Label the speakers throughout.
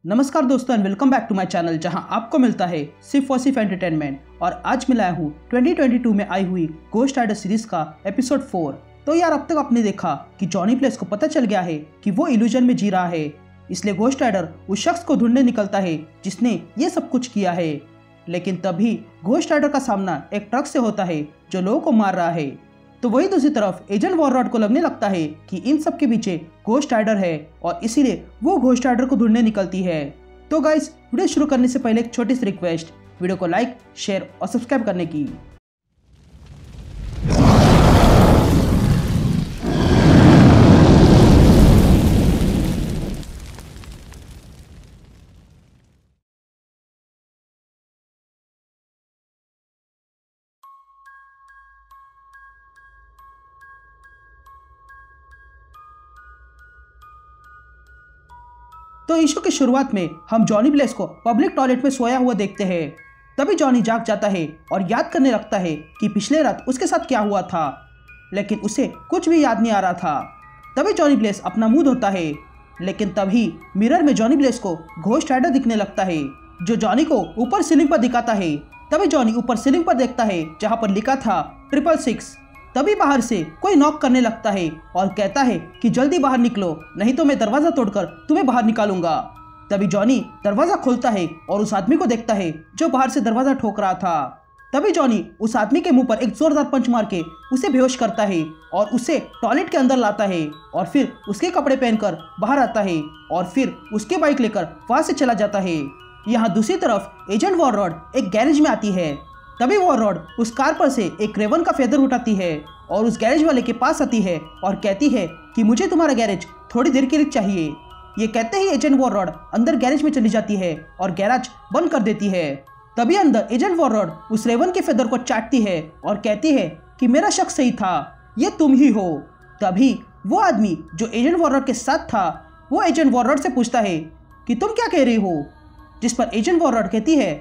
Speaker 1: नमस्कार दोस्तों and welcome back to my channel जहां आपको मिलता है सिर्फ और सिर्फ एंटरटेनमेंट। और आज मैं लाया हूं 2022 में आई हुई घोस्ट राइडर सीरीज का एपिसोड 4। तो यार अब तक आपने देखा कि जॉनी ब्लेस को पता चल गया है कि वो इल्यूजन में जी रहा है, इसलिए घोस्ट राइडर उस शख्स को ढूंढने निकलता है जिसने ये सब कुछ किया है। लेकिन तभी घोस्ट राइडर का सामना एक ट्रक से होता है जो लोगों को मार रहा है। तो वही दूसरी तरफ एजेंट वॉररॉड को लगने लगता है कि इन सब के पीछे घोस्ट राइडर है और इसीलिए वो घोस्ट राइडर को ढूंढने निकलती है। तो गाइस, वीडियो शुरू करने से पहले एक छोटी सी रिक्वेस्ट, वीडियो को लाइक, शेयर और सब्सक्राइब करने की। तो इशू की शुरुआत में हम जॉनी ब्लेस को पब्लिक टॉयलेट में सोया हुआ देखते हैं। तभी जॉनी जाग जाता है और याद करने लगता है कि पिछले रात उसके साथ क्या हुआ था, लेकिन उसे कुछ भी याद नहीं आ रहा था। तभी जॉनी ब्लेस अपना मुंह धोता है, लेकिन तभी मिरर में जॉनी ब्लेस को घोस्ट राइडर दिखने लगता है जो जॉनी को ऊपर सीलिंग पर दिखाता है। तभी जॉनी ऊपर सीलिंग पर देखता है जहाँ पर लिखा था 666। तभी बाहर से कोई नॉक करने लगता है और कहता है कि जल्दी बाहर निकलो, नहीं तो मैं दरवाजा तोड़कर तुम्हें बाहर निकालूंगा। तभी जॉनी दरवाजा खोलता है और उस आदमी को देखता है जो बाहर से दरवाजा ठोक रहा था। तभी जॉनी उस आदमी के मुंह पर एक जोरदार पंच मार के उसे बेहोश करता है और उसे टॉयलेट के अंदर लाता है और फिर उसके कपड़े पहनकर बाहर आता है और फिर उसकी बाइक लेकर वहां से चला जाता है। यहाँ दूसरी तरफ एजेंट वॉररॉड एक गैरेज में आती है। तभी वॉररॉड उस कार पर से एक रेवन का फेदर उठाती है और उस गैरेज वाले के पास आती है और कहती है कि मुझे तुम्हारा गैरेज थोड़ी देर के लिए चाहिए। ये कहते ही एजेंट वॉररॉड अंदर गैरेज में चली जाती है और गैराज बंद कर देती है। तभी अंदर एजेंट वॉररॉड उस रेवन के फेदर को चाटती है और कहती है कि मेरा शक सही था, ये तुम ही हो। तभी वो आदमी जो एजेंट वॉररॉड के साथ था वो एजेंट वॉररॉड से पूछता है कि तुम क्या कह रही हो, जिस पर एजेंट वॉररॉड कहती है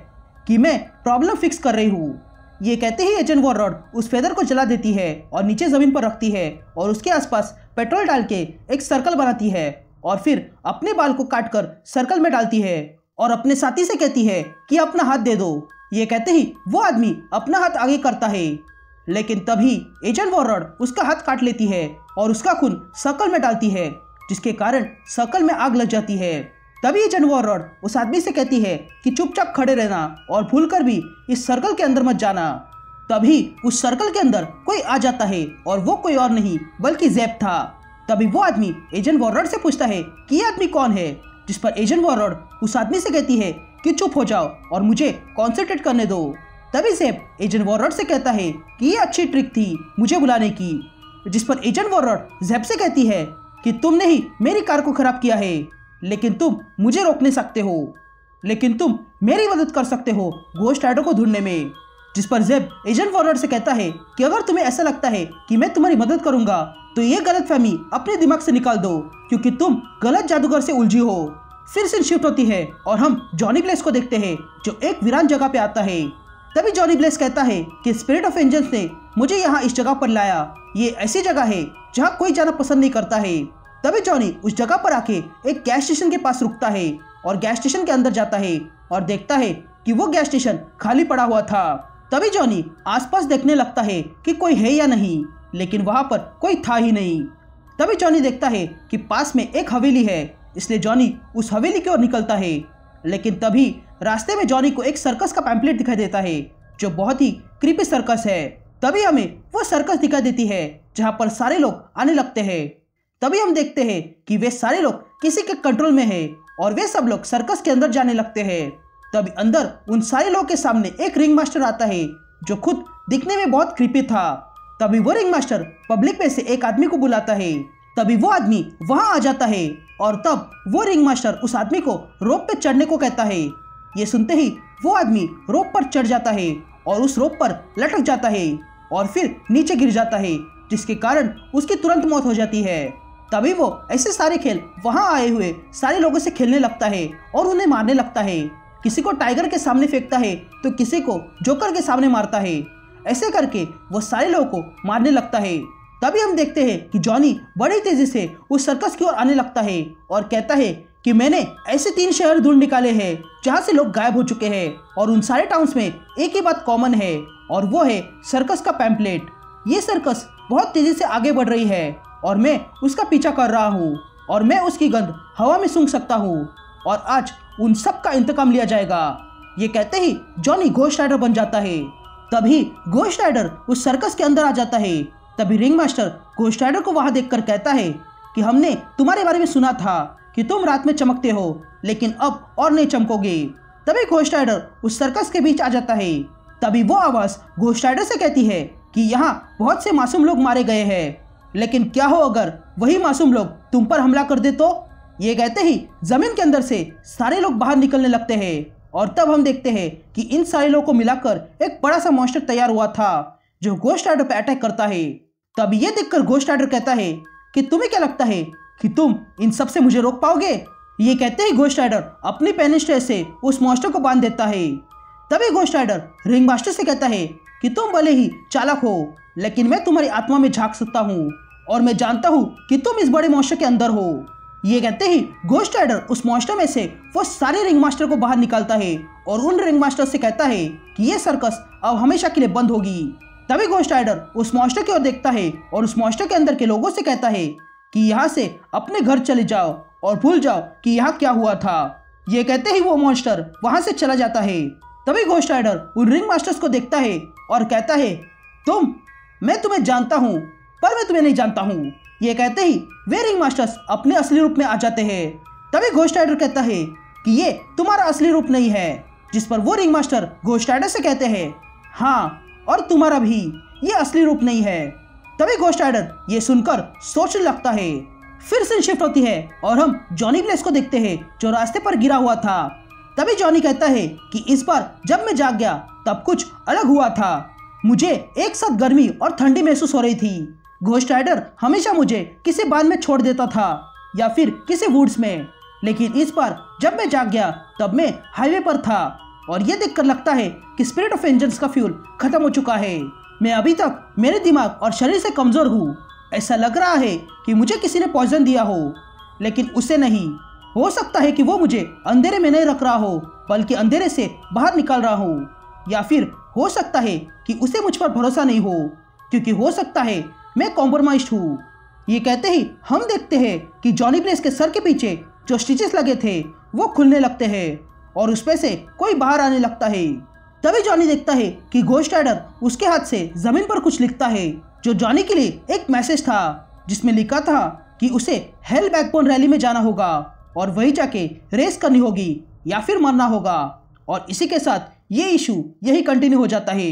Speaker 1: कि मैं प्रॉब्लम फिक्स कर रही हूँ। ये कहते ही एजेंट वॉररॉड उस फेदर को जला देती है और नीचे जमीन पर रखती है और उसके आसपास पेट्रोल डाल के एक सर्कल बनाती है और फिर अपने बाल को काटकर सर्कल में डालती है और अपने साथी से कहती है कि अपना हाथ दे दो। ये कहते ही वो आदमी अपना हाथ आगे करता है, लेकिन तभी एजेंट वॉररॉड उसका हाथ काट लेती है और उसका खून सर्कल में डालती है, जिसके कारण सर्कल में आग लग जाती है। तभी एजेंट वॉररॉड उस आदमी से कहती है कि चुपचाप खड़े रहना और भूलकर भी इस सर्कल के अंदर मत जाना। तभी उस सर्कल के अंदर कोई आ जाता है और वो कोई और नहीं बल्कि ज़ेप था। तभी वो आदमी एजेंट वॉररॉड से पूछता है कि ये आदमी कौन है, जिस पर एजेंट वॉररॉड उस आदमी से कहती है कि चुप हो जाओ और मुझे कॉन्सेंट्रेट करने दो। तभी ज़ेप एजेंट वॉररॉड से कहता है कि ये अच्छी ट्रिक थी मुझे बुलाने की, जिस पर एजेंट वॉररॉड ज़ेप से कहती है कि तुमने ही मेरी कार को खराब किया है, लेकिन तुम मुझे रोक नहीं सकते हो, लेकिन तुम मेरी मदद कर सकते हो घोस्ट राइडर को ढूंढने में। जिस पर ज़ेप एजेंट वॉररॉड से कहता है कि अगर तुम्हें ऐसा लगता है कि मैं तुम्हारी मदद करूंगा तो ये गलतफहमी अपने दिमाग से निकाल दो, क्योंकि तुम गलत जादूगर से उलझी हो। फिर सीन शिफ्ट होती है और हम जॉनी ब्लेस को देखते हैं जो एक वीरान जगह पे आता है। तभी जॉनी ब्लेस कहता है कि स्पिरिट ऑफ एंजल्स ने मुझे यहाँ इस जगह पर लाया, ये ऐसी जगह है जहाँ कोई जाना पसंद नहीं करता है। तभी जॉनी उस जगह पर आके एक गैस स्टेशन के पास रुकता है और गैस स्टेशन के अंदर जाता है और देखता है कि वो गैस स्टेशन खाली पड़ा हुआ था। तभी जॉनी आसपास देखने लगता है कि कोई है या नहीं, लेकिन वहां पर कोई था ही नहीं। तभी जॉनी देखता है कि पास में एक हवेली है, इसलिए जॉनी उस हवेली की ओर निकलता है। लेकिन तभी रास्ते में जॉनी को एक सर्कस का पैम्पलेट दिखाई देता है जो बहुत ही क्रीपी सर्कस है। तभी हमें वो सर्कस दिखाई देती है जहाँ पर सारे लोग आने लगते हैं। तभी हम देखते हैं कि वे सारे लोग किसी के कंट्रोल में हैं और वे सब लोग सर्कस के अंदर जाने लगते हैं। तभी अंदर उन सारे लोगों के सामने एक रिंग मास्टर आता है जो खुद दिखने में बहुत क्रीपी था। तभी वो रिंग मास्टर पब्लिक में से एक आदमी को बुलाता है। तभी वो आदमी वहां आ जाता है और तब वो रिंग मास्टर उस आदमी को रोप पे चढ़ने को कहता है। ये सुनते ही वो आदमी रोप पर चढ़ जाता है और उस रोप पर लटक जाता है और फिर नीचे गिर जाता है, जिसके कारण उसकी तुरंत मौत हो जाती है। तभी वो ऐसे सारे खेल वहां आए हुए सारे लोगों से खेलने लगता है और उन्हें मारने लगता है। किसी को टाइगर के सामने फेंकता है तो किसी को जोकर के सामने मारता है। ऐसे करके वो सारे लोगों को मारने लगता है। तभी हम देखते हैं कि जॉनी बड़ी तेजी से उस सर्कस की ओर आने लगता है और कहता है कि मैंने ऐसे 3 शहर ढूंढ निकाले हैं जहां से लोग गायब हो चुके हैं और उन सारे टाउन्स में एक ही बात कॉमन है और वो है सर्कस का पैम्पलेट। ये सर्कस बहुत तेजी से आगे बढ़ रही है और मैं उसका पीछा कर रहा हूँ और मैं उसकी गंध हवा में सूंघ सकता हूँ और आज उन सब का इंतकाम लिया जाएगा। ये कहते ही जॉनी घोस्ट राइडर बन जाता है। तभी घोस्ट राइडर उस सर्कस के अंदर आ जाता है। तभी रिंग मास्टर घोस्ट राइडर को वहां देखकर कहता है कि हमने तुम्हारे बारे में सुना था कि तुम रात में चमकते हो लेकिन अब और नहीं चमकोगे। तभी घोस्ट राइडर उस सर्कस के बीच आ जाता है। तभी वो आवाज घोस्ट राइडर से कहती है कि यहाँ बहुत से मासूम लोग मारे गए हैं, लेकिन क्या हो अगर वही मासूम लोग तुम पर हमला कर दे तो। ये कहते ही जमीन के अंदर से सारे लोग बाहर निकलने लगते हैं और तब हम देखते हैं कि इन सारे लोगों को मिलाकर एक बड़ा सा मॉन्स्टर तैयार हुआ था जो घोस्ट राइडर पर अटैक करता है। तब ये देखकर घोस्ट राइडर कहता है कि तुम्हें क्या लगता है कि तुम इन सब से मुझे रोक पाओगे। ये कहते ही घोस्ट राइडर अपनी पेन स्ट्रे से उस मॉन्स्टर को बांध देता है। तभी घोस्ट राइडर रिंग मास्टर से कहता है कि तुम भले ही चालाक हो लेकिन मैं तुम्हारी आत्मा में झांक सकता हूँ और मैं जानता हूँ कि तुम इस बड़े मॉन्स्टर के अंदर हो। ये कहते ही घोस्ट राइडर उस मॉन्स्टर में से वो सारे रिंग मास्टर को बाहर निकालता है और उन रिंग मास्टर से कहता है कि ये सर्कस अब हमेशा के लिए बंद होगी। तभी घोस्ट राइडर उस मॉन्स्टर की ओर देखता है और उस मॉन्स्टर के अंदर के लोगों से कहता है कि यहाँ से अपने घर चले जाओ और भूल जाओ कि यहाँ क्या हुआ था। ये कहते ही वो मॉन्स्टर वहां से चला जाता है। तभी घोस्ट राइडर उन रिंग मास्टर्स को देखता है और कहता है मैं तुम्हें जानता हूँ पर मैं तुम्हें नहीं जानता हूँ। ये कहते ही वे रिंग मास्टर्स अपने असली रूप में आ जाते हैं। तभी घोस्ट राइडर कहता है कि ये तुम्हारा असली रूप नहीं है, जिस पर वो रिंग मास्टर घोस्ट राइडर से कहते हैं हाँ और तुम्हारा भी ये असली रूप नहीं है। तभी घोस्ट राइडर ये सुनकर सोचने लगता है। फिर से शिफ्ट होती है और हम जॉनी ब्लेस को देखते हैं जो रास्ते पर गिरा हुआ था। तभी जॉनी कहता है कि इस बार जब मैं जाग गया तब कुछ अलग हुआ था। मुझे एक साथ गर्मी और ठंडी महसूस हो रही थी। घोस्ट राइडर हमेशा मुझे किसी बांध में छोड़ देता था या फिर किसी वुड्स में, लेकिन इस बार जब मैं जाग गया तब मैं हाईवे पर था और ये देखकर लगता है कि स्पिरिट ऑफ वेंजेंस का फ्यूल खत्म हो चुका है। मैं अभी तक मेरे दिमाग और शरीर से कमजोर हूँ। ऐसा लग रहा है कि मुझे किसी ने पॉइजन दिया हो, लेकिन उसे नहीं। हो सकता है कि वो मुझे अंधेरे में नहीं रख रहा हो बल्कि अंधेरे से बाहर निकाल रहा हो, या फिर हो सकता है कि उसे मुझ पर भरोसा नहीं हो क्योंकि हो सकता है मैं कॉम्प्रोमाइज्ड हूँ। ये कहते ही हम देखते हैं कि जॉनी ब्लेस के सर के पीछे जो स्टिचेस लगे थे वो खुलने लगते हैं और उसमें से कोई बाहर आने लगता है। तभी जॉनी देखता है कि घोस्ट राइडर उसके हाथ से जमीन पर कुछ लिखता है जो जॉनी के लिए एक मैसेज था जिसमें लिखा था कि उसे हेल बैकबोन रैली में जाना होगा और वही जाके रेस करनी होगी या फिर मरना होगा। और इसी के साथ ये इशू यही कंटिन्यू हो जाता है।